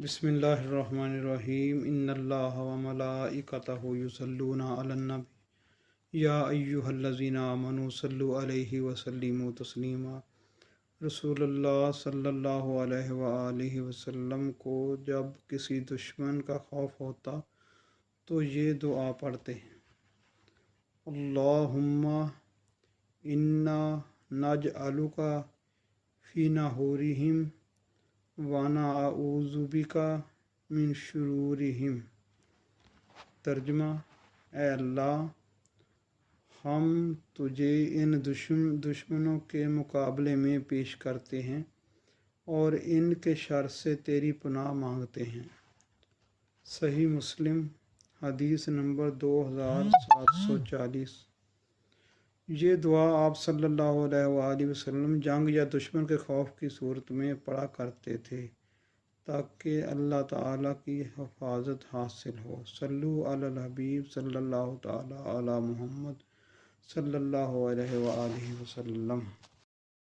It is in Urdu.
بسم اللہ الرحمن الرحیم ان اللہ و ملائکتہ یصلون علی النبی یا ایہا الذین آمنوا صلوا علیہ وسلموا تسلیما۔ رسول اللہ صلی اللہ علیہ وآلہ وسلم کو جب کسی دشمن کا خوف ہوتا تو یہ دعا پڑھتے ہیں: اللہم انا نجعلک فی نحورہم وَنَعُوذُ بِکَ مِن شُرُورِہِم۔ ترجمہ: اے اللہ، ہم تجھے ان دشمنوں کے مقابلے میں پیش کرتے ہیں اور ان کے شر سے تیری پناہ مانگتے ہیں۔ صحیح مسلم حدیث نمبر 2740۔ یہ دعا آپ صلی اللہ علیہ وآلہ وسلم جنگ یا دشمن کے خوف کی صورت میں پڑھا کرتے تھے تاکہ اللہ تعالیٰ کی حفاظت حاصل ہو۔ صلو علی الحبیب صلی اللہ تعالیٰ علی محمد صلی اللہ علیہ وآلہ وسلم۔